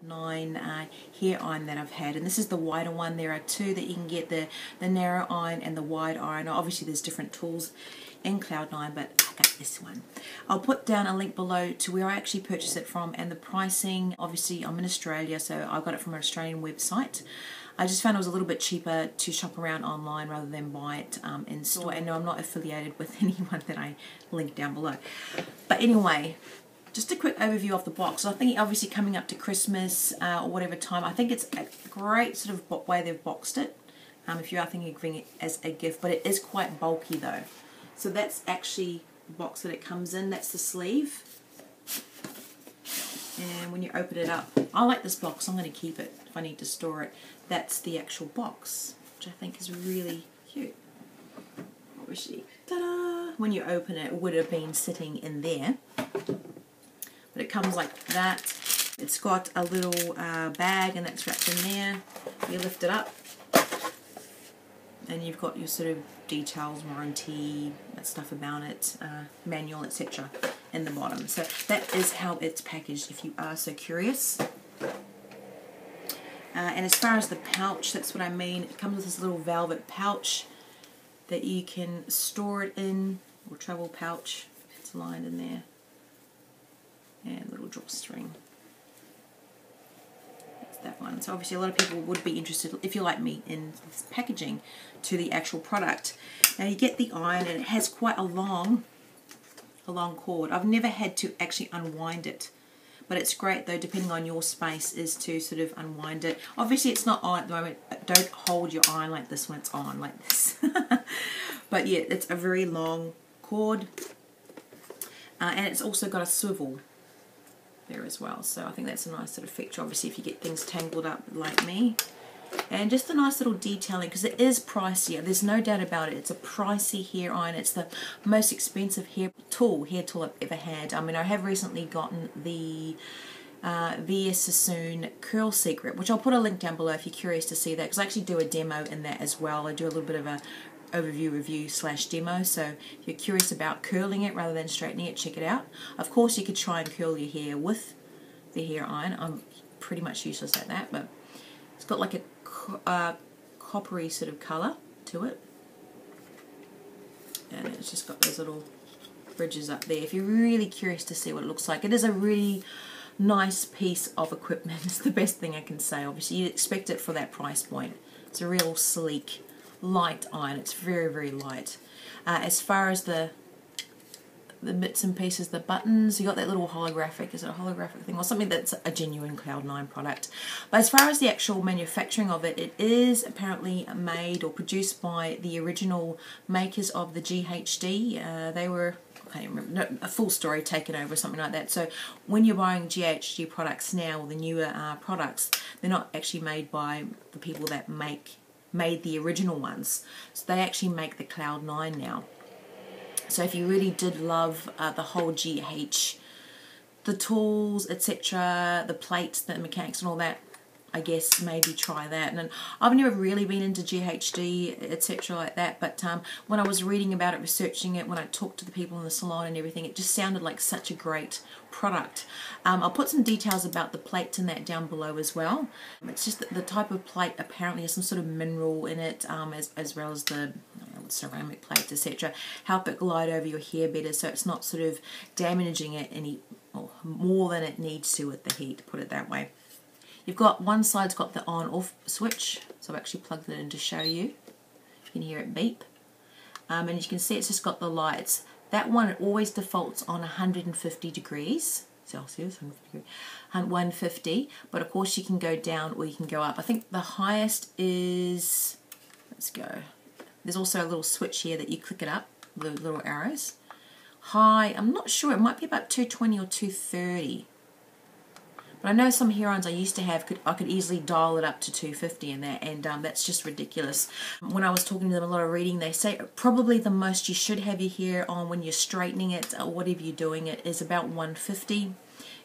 9 hair iron that I've had, and this is the wider one. There are two that you can get, the narrow iron and the wide iron. Obviously there's different tools in Cloud9, but I got this one. I'll put down a link below to where I actually purchased it from and the pricing. Obviously I'm in Australia, so I got it from an Australian website. I just found it was a little bit cheaper to shop around online rather than buy it in store. And no, I'm not affiliated with anyone that I link down below. But anyway, just a quick overview of the box. I think obviously coming up to Christmas or whatever time, I think it's a great sort of way they've boxed it. If you are thinking of giving it as a gift, but it is quite bulky though. So that's actually the box that it comes in. That's the sleeve. And when you open it up, I like this box. I'm going to keep it if I need to store it. That's the actual box, which I think is really cute. Obviously, ta-da! When you open it, it would have been sitting in there. But it comes like that. It's got a little bag, and that's wrapped in there. You lift it up, and you've got your sort of details, warranty, that stuff about it, manual, etc. in the bottom. So that is how it's packaged if you are so curious. And as far as the pouch, that's what I mean. It comes with this little velvet pouch that you can store it in, or travel pouch. It's lined in there. And a little drawstring. That's that one. So obviously a lot of people would be interested, if you're like me, in this packaging to the actual product. Now you get the iron, and it has quite a long cord. I've never had to actually unwind it. But it's great though, depending on your space, is to sort of unwind it. Obviously it's not on at the moment. Don't hold your iron like this when it's on, like this. But yeah, it's a very long cord. And it's also got a swivel there as well. So I think that's a nice sort of feature, obviously, if you get things tangled up like me. And just a nice little detailing, because it is pricey. There's no doubt about it. It's a pricey hair iron. It's the most expensive hair tool I've ever had. I mean, I have recently gotten the Sassoon Curl Secret, which I'll put a link down below if you're curious to see that, because I actually do a demo in that as well. I do a little bit of a overview review / demo, so if you're curious about curling it rather than straightening it, check it out. Of course you could try and curl your hair with the hair iron. I'm pretty much useless at that, but it's got like a coppery sort of colour to it, and it's just got those little ridges up there. If you're really curious to see what it looks like, it is a really nice piece of equipment. It's the best thing I can say. Obviously you'd expect it for that price point. It's a real sleek, light iron. It's very, very light. As far as the bits and pieces, the buttons, you got that little holographic, is it a holographic thing, or something that's a genuine Cloud9 product. But as far as the actual manufacturing of it, it is apparently made or produced by the original makers of the GHD. They were, I can't remember, a full story taken over or something like that. So when you're buying GHD products now, or the newer products, they're not actually made by the people that made the original ones. So they actually make the Cloud9 now. So if you really did love the whole GH, the tools, etc., the plates, the mechanics and all that, I guess maybe try that. And I've never really been into GHD, etc. like that, but when I was reading about it, researching it, when I talked to the people in the salon and everything, it just sounded like such a great product. I'll put some details about the plates and that down below as well. It's just that the type of plate apparently has some sort of mineral in it, as well as the ceramic plates, etc. Help it glide over your hair better, so it's not sort of damaging it more than it needs to with the heat, put it that way. You've got one side's got the on-off switch, so I've actually plugged it in to show you. You can hear it beep. And as you can see, it's just got the lights. That one, it always defaults on 150 degrees Celsius, 150, but of course you can go down or you can go up. I think the highest is, let's go, there's also a little switch here that you click it up, the little arrows. High, I'm not sure, it might be about 220 or 230. But I know some hair irons I used to have, I could easily dial it up to 250 in that, and that's just ridiculous. When I was talking to them, a lot of reading, they say probably the most you should have your hair on when you're straightening it or whatever you're doing it is about 150.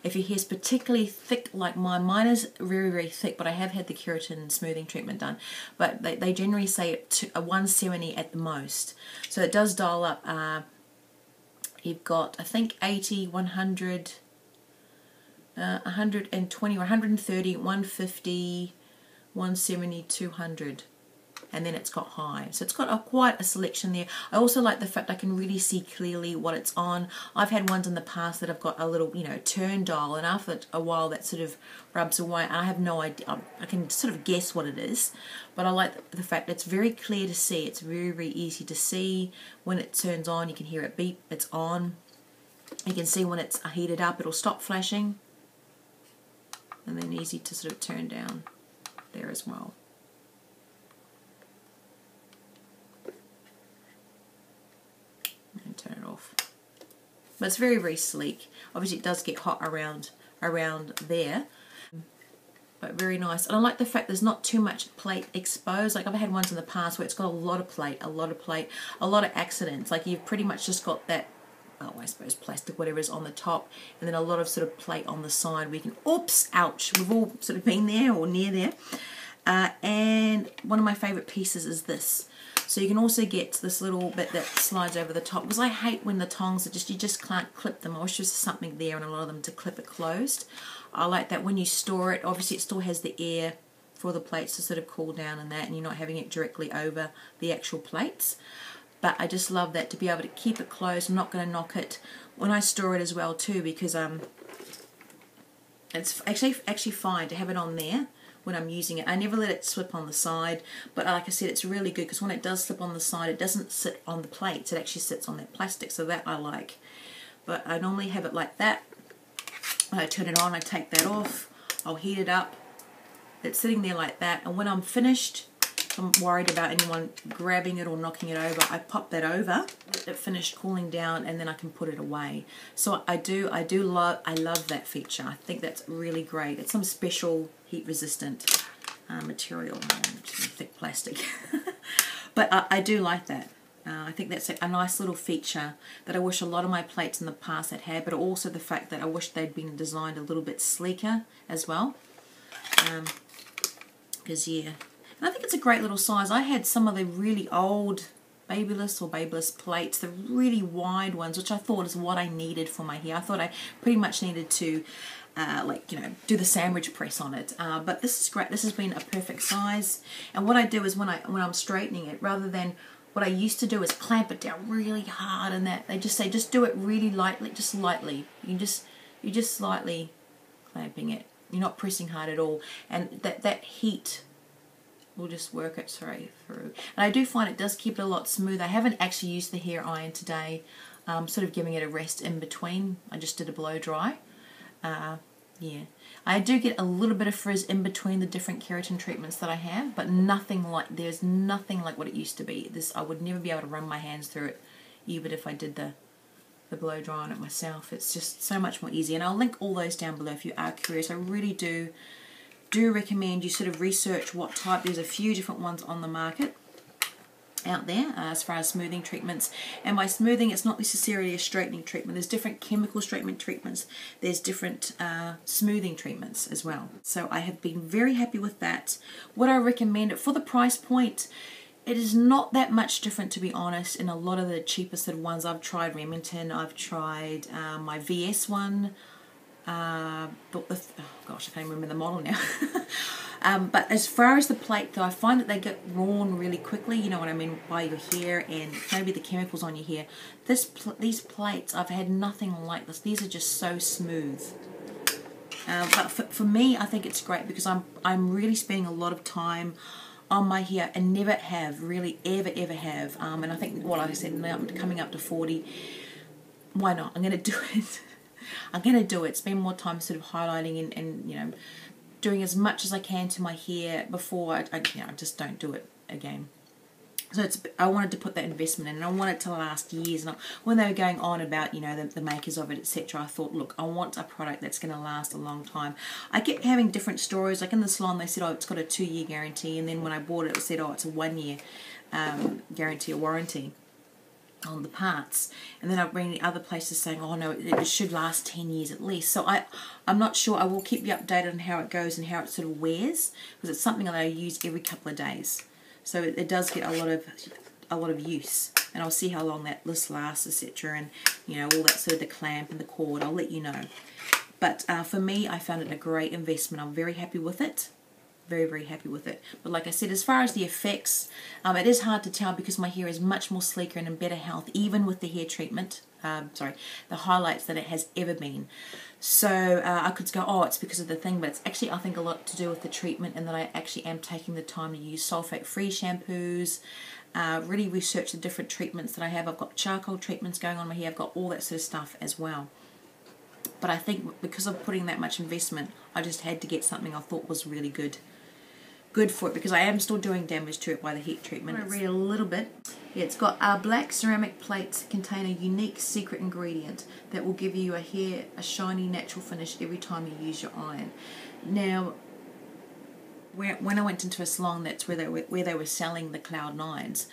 If your hair's particularly thick like mine is very, very thick, but I have had the keratin smoothing treatment done, but they generally say a 170 at the most. So it does dial up. You've got, I think, 80, 100, 120, 130, 150, 170, 200. And then it's got high, so it's got quite a selection there. I also like the fact I can really see clearly what it's on. I've had ones in the past that have got a little, you know, turn dial, and after a while that sort of rubs away. I have no idea. I can sort of guess what it is, but I like the fact it's very clear to see. It's very, very easy to see when it turns on. You can hear it beep. It's on. You can see when it's heated up, it'll stop flashing, and then easy to sort of turn down there as well. And turn it off. But it's very, very sleek. Obviously it does get hot around there, but very nice. And I like the fact there's not too much plate exposed. Like I've had ones in the past where it's got a lot of plate, a lot of accidents. Like you've pretty much just got that, oh, I suppose plastic, whatever is on the top, and then a lot of sort of plate on the side where you can, oops, ouch, we've all sort of been there or near there. And one of my favourite pieces is this. So you can also get this little bit that slides over the top, because I hate when the tongs are you just can't clip them. I wish there was something there and a lot of them to clip it closed. I like that when you store it, obviously it still has the air for the plates to sort of cool down and that, and you're not having it directly over the actual plates. But I just love that, to be able to keep it closed. I'm not going to knock it when I store it as well too, because it's actually fine to have it on there when I'm using it. I never let it slip on the side, but like I said, it's really good because when it does slip on the side, it doesn't sit on the plates, it actually sits on that plastic, so that I like. But I normally have it like that. When I turn it on, I take that off, I'll heat it up, it's sitting there like that, and when I'm finished, if I'm worried about anyone grabbing it or knocking it over, I pop that over, let it finish cooling down, and then I can put it away. So I love that feature. I think that's really great. It's some special heat resistant material, thick plastic. But I do like that. I think that's a nice little feature that I wish a lot of my plates in the past had, but also the fact that I wish they'd been designed a little bit sleeker as well. Because yeah, and I think it's a great little size. I had some of the really old Babyless plates, the really wide ones, which I thought is what I needed for my hair. I thought I pretty much needed to like, you know, do the sandwich press on it. But this is great. This has been a perfect size. And what I do is when I'm straightening it, rather than what I used to do is clamp it down really hard, and that they just say just do it really lightly, just lightly. You're just slightly clamping it. You're not pressing hard at all, and that heat will just work it straight through. And I do find it does keep it a lot smoother. I haven't actually used the hair iron today, sort of giving it a rest in between. I just did a blow dry. Yeah, I do get a little bit of frizz in between the different keratin treatments that I have, but there's nothing like what it used to be. I would never be able to run my hands through it, even if I did the blow dry on it myself. It's just so much more easy, and I'll link all those down below if you are curious. I really do recommend you sort of research what type. There's a few different ones on the market out there as far as smoothing treatments, and by smoothing it's not necessarily a straightening treatment. There's different chemical straightening treatments, there's different smoothing treatments as well. So I have been very happy with that. Would I recommend it for the price point? It is not that much different, to be honest, in a lot of the cheapest ones. I've tried Remington, I've tried my VS one, oh gosh, I can't remember the model now. But as far as the plate though, I find that they get worn really quickly, you know what I mean, by your hair and maybe the chemicals on your hair. These plates, I've had nothing like this. These are just so smooth. But for me, I think it's great because I'm really spending a lot of time on my hair and never have, really ever have. And I think, well, like I said, now I'm coming up to 40. Why not? I'm going to do it. I'm going to do it. Spend more time sort of highlighting and you know, doing as much as I can to my hair before I just don't do it again. So I wanted to put that investment in, and I want it to last years. And when they were going on about, you know, the makers of it, etc., I thought, look, I want a product that's going to last a long time. I kept having different stories. Like in the salon, they said, oh, it's got a 2-year guarantee, and then when I bought it, it said, oh, it's a 1-year guarantee or warranty on the parts. And then I've been to other places saying, oh no, it should last 10 years at least. So I'm not sure. I will keep you updated on how it goes and how it sort of wears, because it's something that I use every couple of days. So it does get a lot of use, and I'll see how long this lasts, etc. And you know, all that sort of the clamp and the cord. I'll let you know. But for me, I found it a great investment. I'm very happy with it. Very, very happy with it. But like I said, as far as the effects, it is hard to tell because my hair is much more sleeker and in better health, even with the hair treatment. The highlights than it has ever been. So I could go, oh, it's because of the thing, but it's actually, I think, a lot to do with the treatment, and that I actually am taking the time to use sulfate-free shampoos, really research the different treatments that I have. I've got charcoal treatments going on my hair. I've got all that sort of stuff as well. But I think because of putting that much investment, I just had to get something I thought was really good for it, because I am still doing damage to it by the heat treatment. I'm going to read a little bit. Yeah, it's got black ceramic plates contain a unique secret ingredient that will give you a shiny natural finish every time you use your iron. Now, when I went into a salon, that's where they were selling the Cloud9s.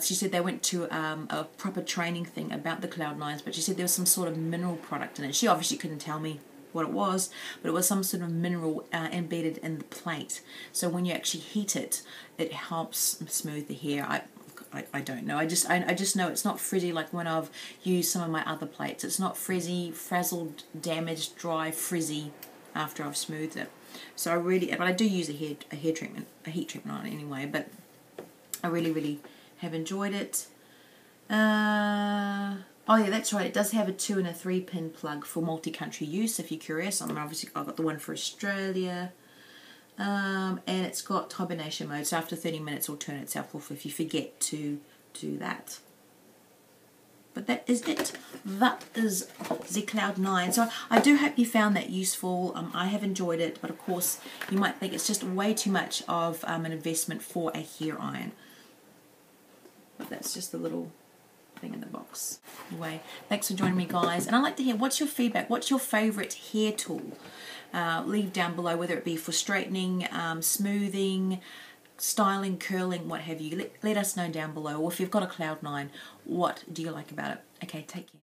She said they went to a proper training thing about the Cloud9s, but she said there was some sort of mineral product in it. She obviously couldn't tell me what it was, but it was some sort of mineral embedded in the plate. So when you actually heat it, it helps smooth the hair. I don't know. I just know it's not frizzy like when I've used some of my other plates. It's not frizzy, frazzled, damaged, dry, frizzy after I've smoothed it. So but I do use a heat treatment on it anyway. But I really have enjoyed it. Oh yeah, that's right. It does have a 2 and a 3 pin plug for multi-country use. If you're curious, obviously I've got the one for Australia, and it's got hibernation mode. So after 30 minutes, it'll turn itself off if you forget to do that. But that is it. That is the Cloud9. So I do hope you found that useful. I have enjoyed it, but of course you might think it's just way too much of an investment for a hair iron. But that's just a little thing in the box. Anyway, thanks for joining me, guys, and I'd like to hear what's your feedback. What's your favorite hair tool? Leave down below, whether it be for straightening, smoothing, styling, curling, what have you. Let us know down below. Or if you've got a Cloud9, what do you like about it? Okay, take care.